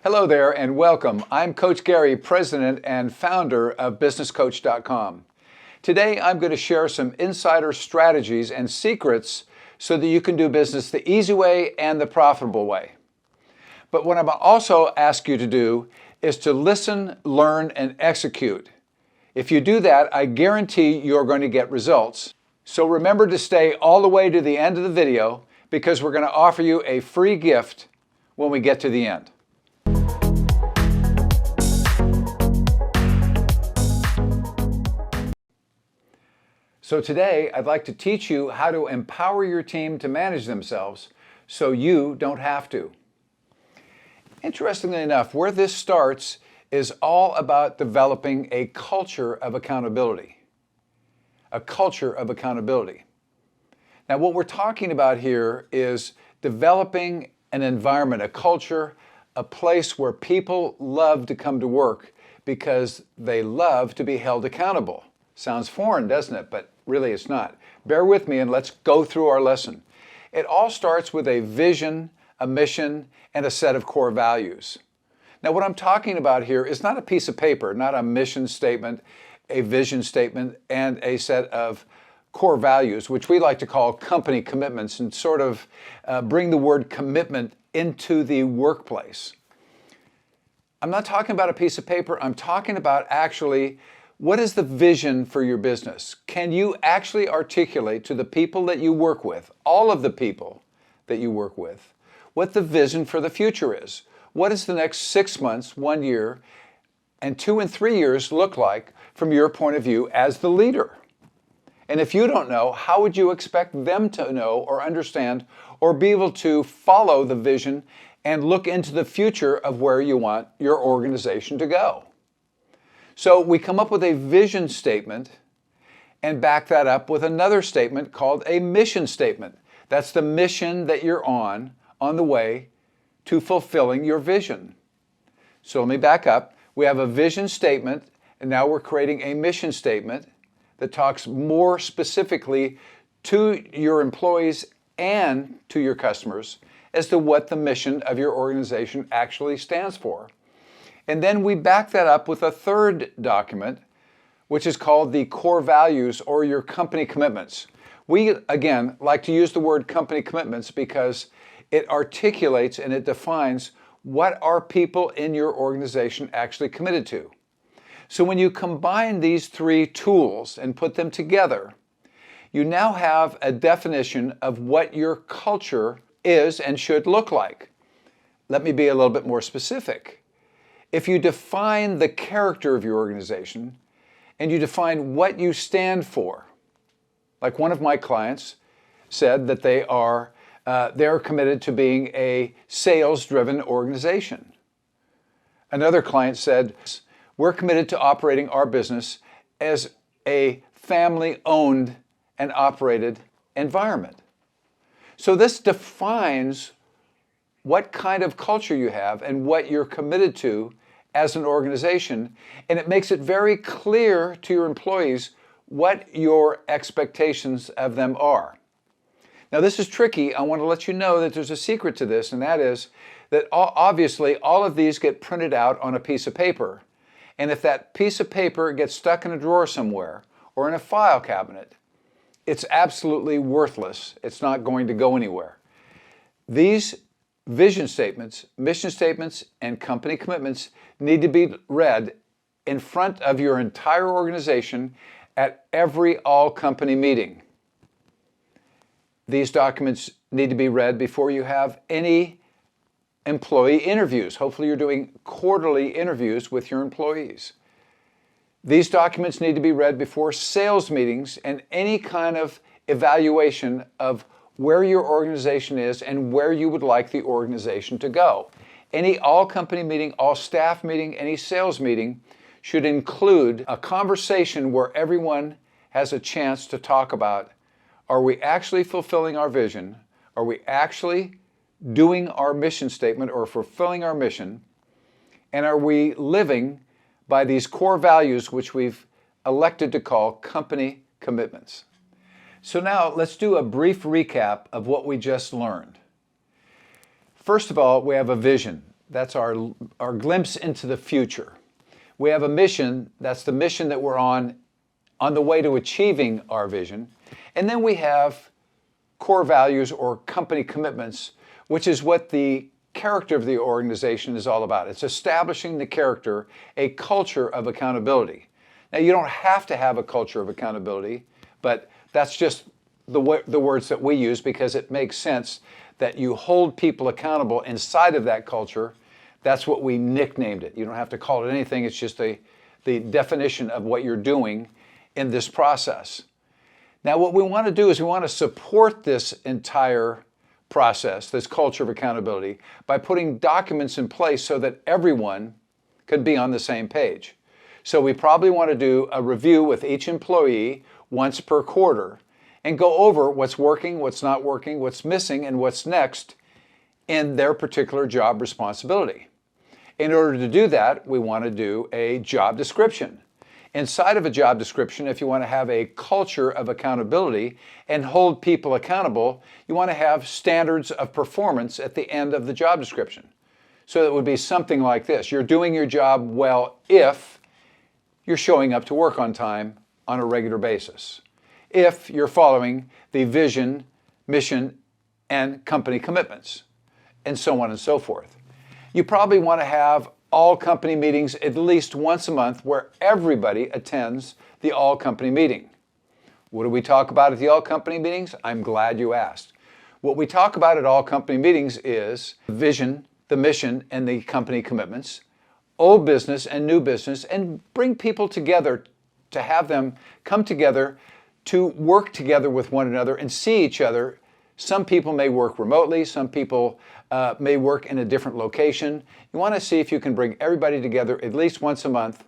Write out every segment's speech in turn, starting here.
Hello there and welcome. I'm Coach Gary, president and founder of BusinessCoach.com. Today I'm going to share some insider strategies and secrets so that you can do business the easy way and the profitable way. But what I'm also ask you to do is to listen, learn, and execute. If you do that, I guarantee you're going to get results. So remember to stay all the way to the end of the video because we're going to offer you a free gift when we get to the end. So today, I'd like to teach you how to empower your team to manage themselves so you don't have to. Interestingly enough, where this starts is all about developing a culture of accountability. A culture of accountability. Now, what we're talking about here is developing an environment, a culture, a place where people love to come to work because they love to be held accountable. Sounds foreign, doesn't it? But really it's not. Bear with me and let's go through our lesson. It all starts with a vision, a mission, and a set of core values. Now what I'm talking about here is not a piece of paper, not a mission statement, a vision statement, and a set of core values, which we like to call company commitments, and sort of bring the word commitment into the workplace. I'm not talking about a piece of paper, I'm talking about actually what is the vision for your business? Can you actually articulate to the people that you work with, all of the people that you work with, what the vision for the future is? What does the next 6 months, 1 year, and 2 and 3 years look like from your point of view as the leader? And if you don't know, how would you expect them to know or understand or be able to follow the vision and look into the future of where you want your organization to go? So we come up with a vision statement and back that up with another statement called a mission statement. That's the mission that you're on the way to fulfilling your vision. So let me back up. We have a vision statement, and now we're creating a mission statement that talks more specifically to your employees and to your customers as to what the mission of your organization actually stands for. And then we back that up with a third document, which is called the core values or your company commitments. We, again, like to use the word company commitments because it articulates and it defines what are people in your organization actually committed to. So when you combine these three tools and put them together, you now have a definition of what your culture is and should look like. Let me be a little bit more specific. If you define the character of your organization and you define what you stand for, like one of my clients said that they're committed to being a sales-driven organization. Another client said, we're committed to operating our business as a family-owned and operated environment. So this defines what kind of culture you have and what you're committed to as an organization, and it makes it very clear to your employees what your expectations of them are. Now this is tricky. I want to let you know that there's a secret to this, and that is that obviously all of these get printed out on a piece of paper, and if that piece of paper gets stuck in a drawer somewhere or in a file cabinet, it's absolutely worthless. It's not going to go anywhere. These vision statements, mission statements, and company commitments need to be read in front of your entire organization at every all-company meeting. These documents need to be read before you have any employee interviews. Hopefully you're doing quarterly interviews with your employees. These documents need to be read before sales meetings and any kind of evaluation of where your organization is and where you would like the organization to go. Any all-company meeting, all-staff meeting, any sales meeting should include a conversation where everyone has a chance to talk about, are we actually fulfilling our vision? Are we actually doing our mission statement or fulfilling our mission? And are we living by these core values which we've elected to call company commitments? So now let's do a brief recap of what we just learned. First of all, we have a vision. That's our glimpse into the future. We have a mission, that's the mission that we're on the way to achieving our vision. And then we have core values or company commitments, which is what the character of the organization is all about. It's establishing the character, a culture of accountability. Now, you don't have to have a culture of accountability, but that's just the words that we use because it makes sense that you hold people accountable inside of that culture. That's what we nicknamed it. You don't have to call it anything. It's just the definition of what you're doing in this process. Now, what we want to do is we want to support this entire process, this culture of accountability, by putting documents in place so that everyone could be on the same page. So we probably want to do a review with each employee once per quarter and go over what's working, what's not working, what's missing, and what's next in their particular job responsibility. In order to do that, we want to do a job description. Inside of a job description, if you want to have a culture of accountability and hold people accountable, you want to have standards of performance at the end of the job description. So it would be something like this. You're doing your job well if you're showing up to work on time on a regular basis, if you're following the vision, mission, and company commitments, and so on and so forth. You probably want to have all company meetings at least once a month where everybody attends the all company meeting. What do we talk about at the all company meetings? I'm glad you asked. What we talk about at all company meetings is the vision, the mission, and the company commitments, old business and new business, and bring people together to have them come together to work together with one another and see each other. Some people may work remotely, some people may work in a different location. You want to see if you can bring everybody together at least once a month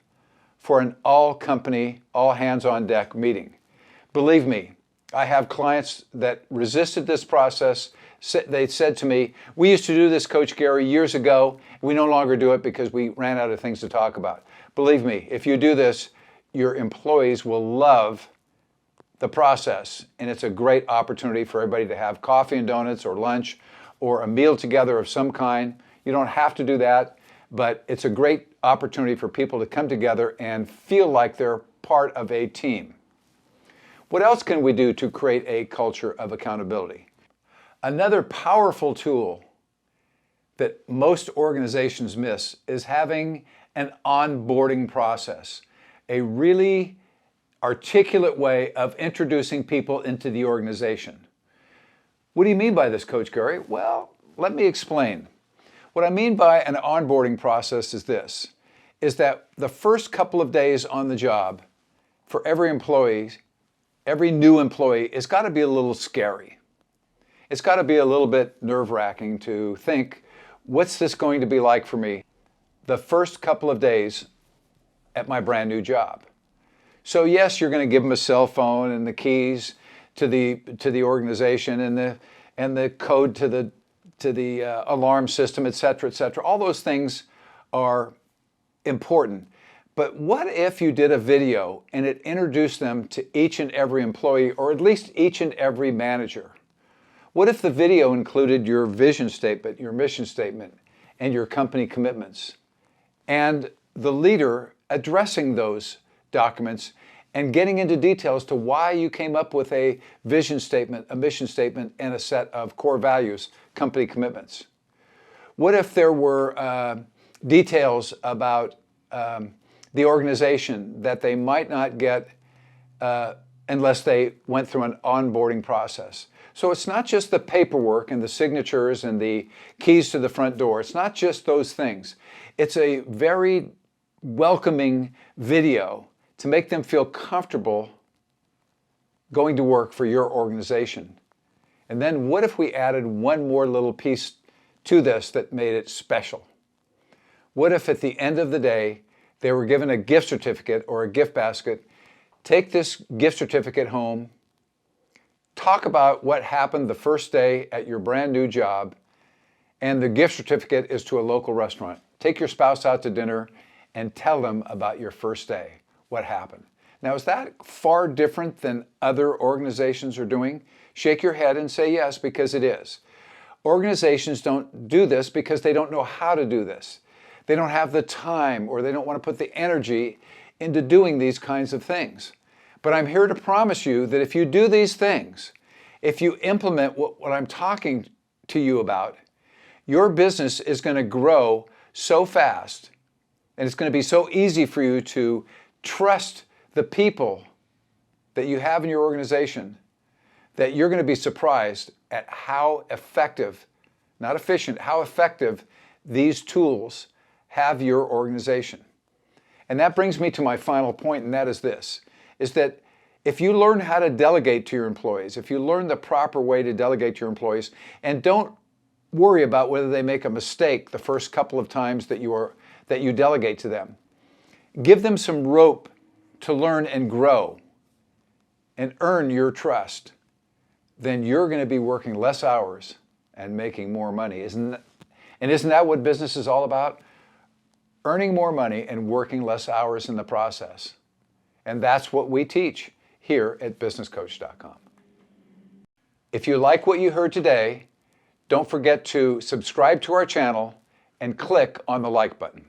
for an all-company, all-hands-on-deck meeting. Believe me, I have clients that resisted this process. They said to me, we used to do this, Coach Gary, years ago. We no longer do it because we ran out of things to talk about. Believe me, if you do this, your employees will love the process, and it's a great opportunity for everybody to have coffee and donuts or lunch or a meal together of some kind. You don't have to do that, but it's a great opportunity for people to come together and feel like they're part of a team. What else can we do to create a culture of accountability? Another powerful tool that most organizations miss is having an onboarding process, a really articulate way of introducing people into the organization. What do you mean by this, Coach Gary? Well, let me explain. What I mean by an onboarding process is this, is that the first couple of days on the job for every employee, every new employee, it's got to be a little scary. It's got to be a little bit nerve-wracking to think, what's this going to be like for me the first couple of days at my brand new job? So yes, you're going to give them a cell phone and the keys to the organization and the code to the alarm system, et cetera, et cetera. All those things are important. But what if you did a video and it introduced them to each and every employee, or at least each and every manager? What if the video included your vision statement, your mission statement, and your company commitments, and the leader addressing those documents and getting into details to why you came up with a vision statement, a mission statement, and a set of core values, company commitments? What if there were details about the organization that they might not get unless they went through an onboarding process? So it's not just the paperwork and the signatures and the keys to the front door. It's not just those things. It's a very welcoming video to make them feel comfortable going to work for your organization. And then what if we added one more little piece to this that made it special? What if at the end of the day, they were given a gift certificate or a gift basket? Take this gift certificate home, talk about what happened the first day at your brand new job, and the gift certificate is to a local restaurant. Take your spouse out to dinner and tell them about your first day, what happened. Now, is that far different than other organizations are doing? Shake your head and say yes, because it is. Organizations don't do this because they don't know how to do this. They don't have the time, or they don't want to put the energy into doing these kinds of things. But I'm here to promise you that if you do these things, if you implement what I'm talking to you about, your business is going to grow so fast, and it's going to be so easy for you to trust the people that you have in your organization, that you're going to be surprised at how effective, not efficient, how effective these tools have your organization. And that brings me to my final point, and that is this, is that if you learn how to delegate to your employees, if you learn the proper way to delegate to your employees, and don't worry about whether they make a mistake the first couple of times that you delegate to them, give them some rope to learn and grow and earn your trust, then you're going to be working less hours and making more money. Isn't that what business is all about? Earning more money and working less hours in the process. And that's what we teach here at businesscoach.com. If you like what you heard today, don't forget to subscribe to our channel and click on the like button.